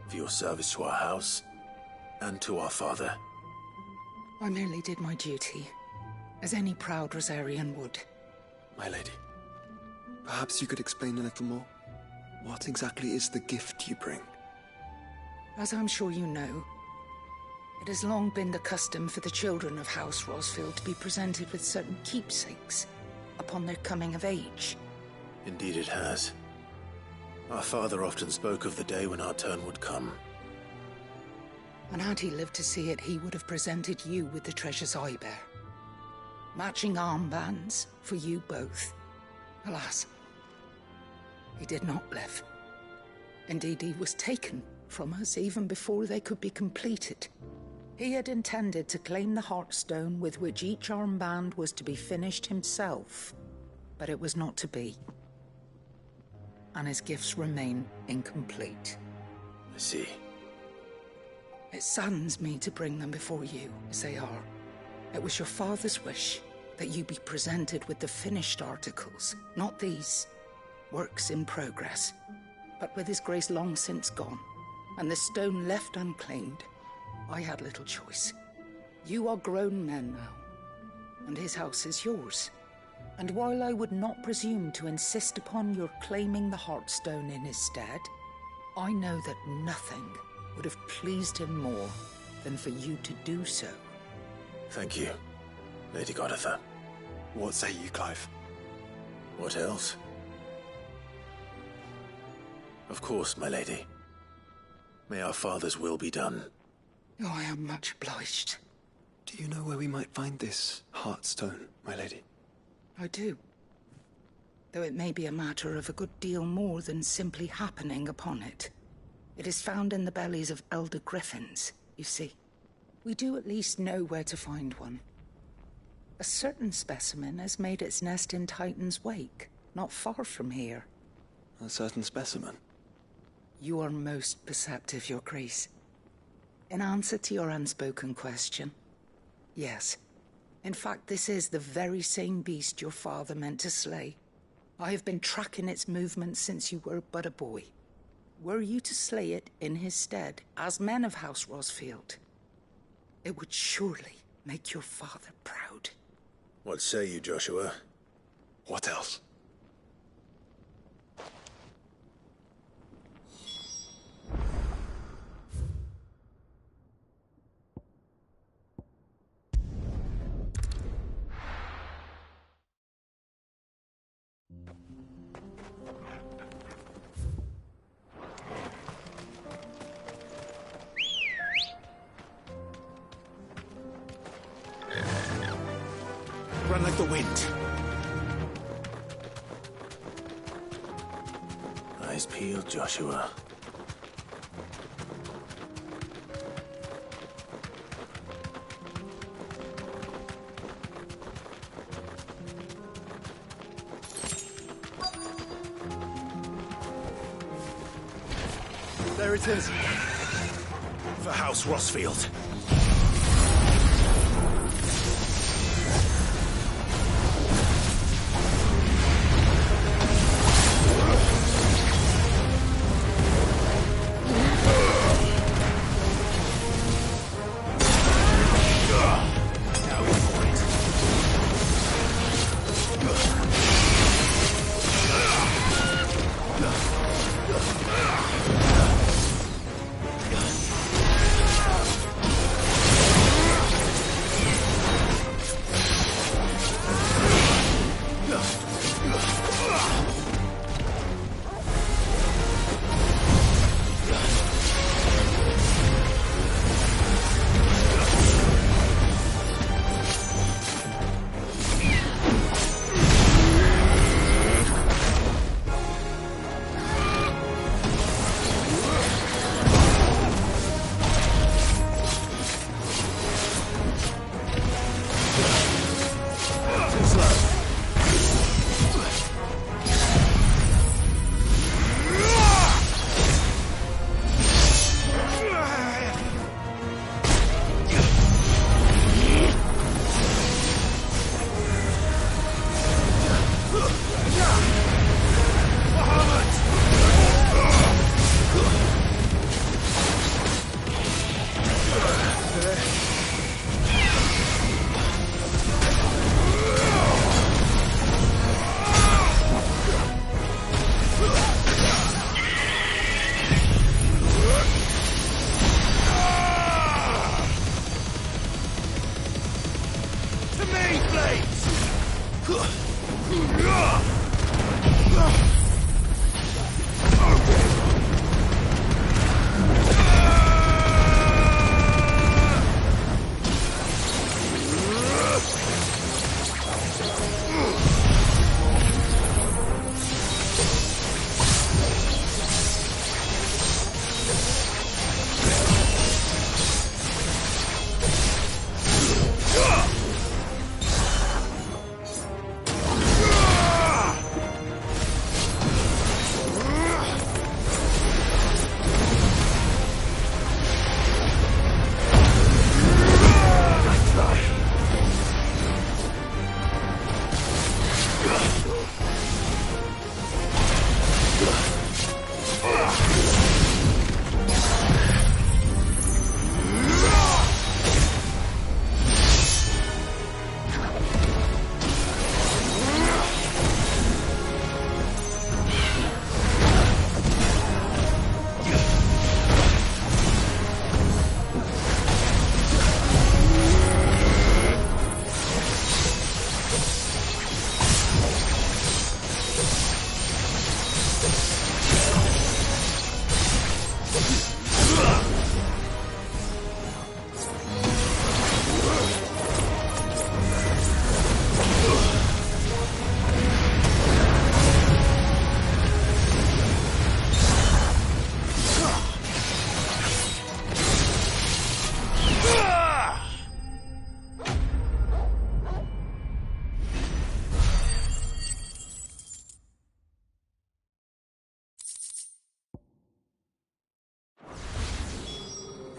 for your service to our house and to our father. I merely did my duty, as any proud Rosarian would. My lady, perhaps you could explain a little more? What exactly is the gift you bring? As I'm sure you know, it has long been the custom for the children of House Rosfield to be presented with certain keepsakes upon their coming of age. Indeed it has. Our father often spoke of the day when our turn would come. And had he lived to see it, he would have presented you with the treasures I bear. Matching armbands for you both. Alas, he did not live. Indeed, he was taken from us even before they could be completed. He had intended to claim the Heartstone with which each armband was to be finished himself, but it was not to be. And his gifts remain incomplete. I see. It saddens me to bring them before you, as they are. It was your father's wish that you be presented with the finished articles, not these, works in progress. But with his grace long since gone, and the stone left unclaimed, I had little choice. You are grown men now, and his house is yours. And while I would not presume to insist upon your claiming the Heartstone in his stead, I know that nothing would have pleased him more than for you to do so. Thank you, Lady Goditha. What say you, Clive? What else? Of course, my lady. May our father's will be done. Oh, I am much obliged. Do you know where we might find this Heartstone, my lady? I do. Though it may be a matter of a good deal more than simply happening upon it. It is found in the bellies of elder griffins, you see. We do at least know where to find one. A certain specimen has made its nest in Titan's Wake, not far from here. A certain specimen? You are most perceptive, Your Grace. In answer to your unspoken question, yes. In fact, this is the very same beast your father meant to slay. I have been tracking its movements since you were but a boy. Were you to slay it in his stead, as men of House Rosfield, it would surely make your father proud. What say you, Joshua? What else? Run like the wind. Eyes peeled, Joshua. There it is. For House Rosfield.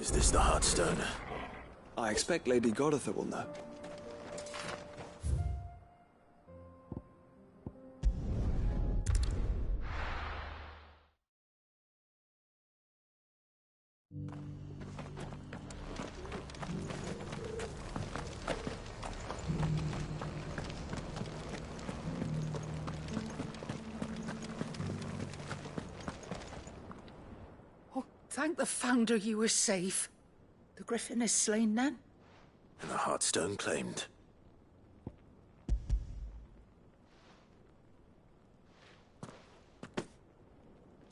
Is this the Heartstone? I expect Lady Goditha will know. Thank the Founder you were safe. The Griffin is slain then? And the Heartstone claimed.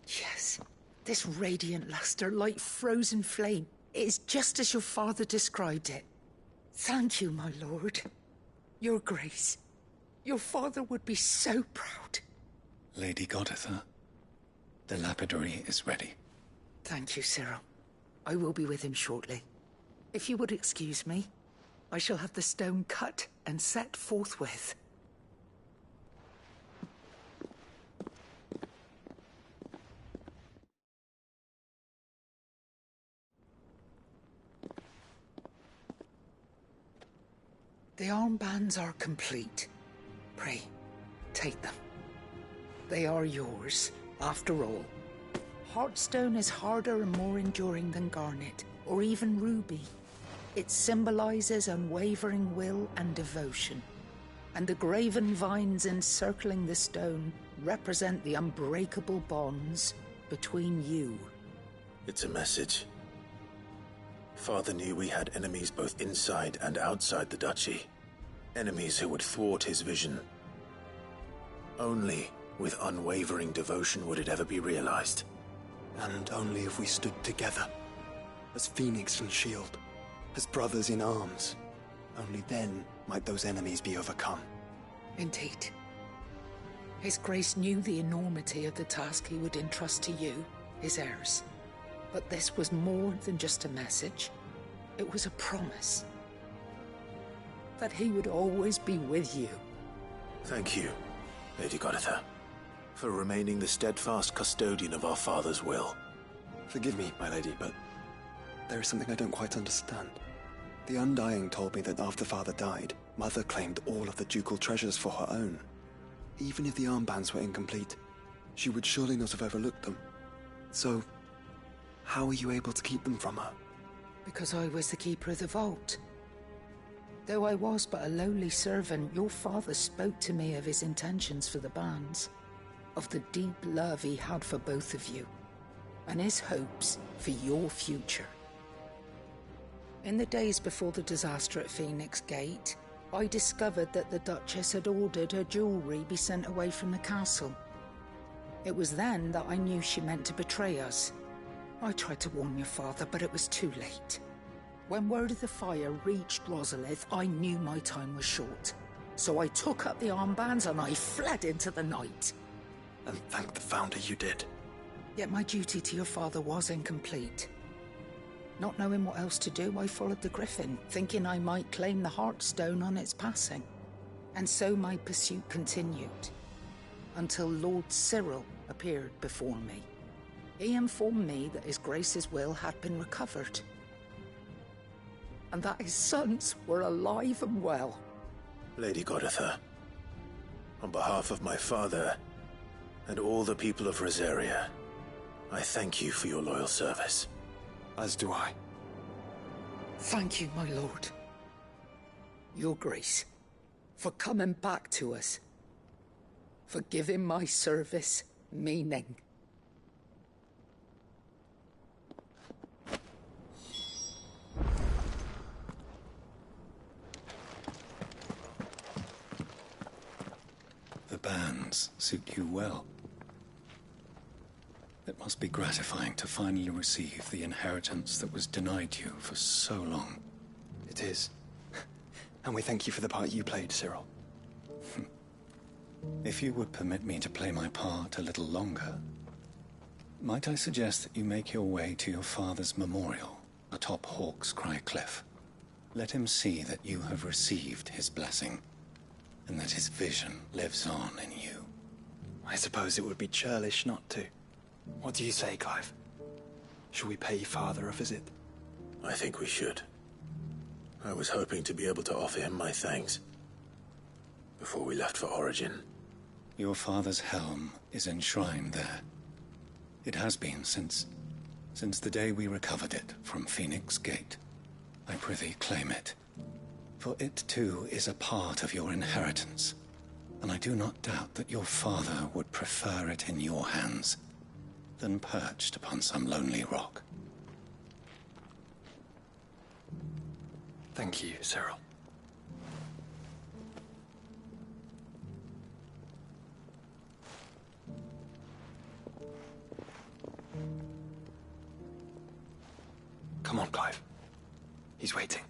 Yes. This radiant luster, like frozen flame. It is just as your father described it. Thank you, my lord. Your grace. Your father would be so proud. Lady Goditha, the lapidary is ready. Thank you, Cyril. I will be with him shortly. If you would excuse me, I shall have the stone cut and set forthwith. The armbands are complete. Pray, take them. They are yours, after all. Heartstone is harder and more enduring than garnet, or even ruby. It symbolizes unwavering will and devotion. And the graven vines encircling the stone represent the unbreakable bonds between you. It's a message. Father knew we had enemies both inside and outside the duchy. Enemies who would thwart his vision. Only with unwavering devotion would it ever be realized. And only if we stood together, as Phoenix and Shield, as brothers in arms, only then might those enemies be overcome. Indeed. His Grace knew the enormity of the task he would entrust to you, his heirs. But this was more than just a message. It was a promise. That he would always be with you. Thank you, Lady Goditha, for remaining the steadfast custodian of our father's will. Forgive me, my lady, but there is something I don't quite understand. The Undying told me that after Father died, Mother claimed all of the ducal treasures for her own. Even if the armbands were incomplete, she would surely not have overlooked them. So, how are you able to keep them from her? Because I was the keeper of the vault. Though I was but a lowly servant, your father spoke to me of his intentions for the bands, of the deep love he had for both of you, and his hopes for your future. In the days before the disaster at Phoenix Gate, I discovered that the Duchess had ordered her jewelry be sent away from the castle. It was then that I knew she meant to betray us. I tried to warn your father, but it was too late. When word of the fire reached Rosalith, I knew my time was short. So I took up the armbands and I fled into the night. And thank the Founder you did. Yet my duty to your father was incomplete. Not knowing what else to do, I followed the Griffin, thinking I might claim the Heartstone on its passing. And so my pursuit continued, until Lord Cyril appeared before me. He informed me that His Grace's will had been recovered, and that his sons were alive and well. Lady Goditha, on behalf of my father and all the people of Rosaria, I thank you for your loyal service. As do I. Thank you, my lord. Your Grace, for coming back to us, for giving my service meaning. The bands suit you well. It must be gratifying to finally receive the inheritance that was denied you for so long. It is. And we thank you for the part you played, Cyril. If you would permit me to play my part a little longer, might I suggest that you make your way to your father's memorial atop Hawk's Cry Cliff? Let him see that you have received his blessing, and that his vision lives on in you. I suppose it would be churlish not to. What do you say, Clive? Shall we pay Father a visit? I think we should. I was hoping to be able to offer him my thanks before we left for Origin. Your father's helm is enshrined there. It has been since the day we recovered it from Phoenix Gate. I prithee claim it, for it too is a part of your inheritance, and I do not doubt that your father would prefer it in your hands than perched upon some lonely rock. Thank you, Cyril. Come on, Clive. He's waiting.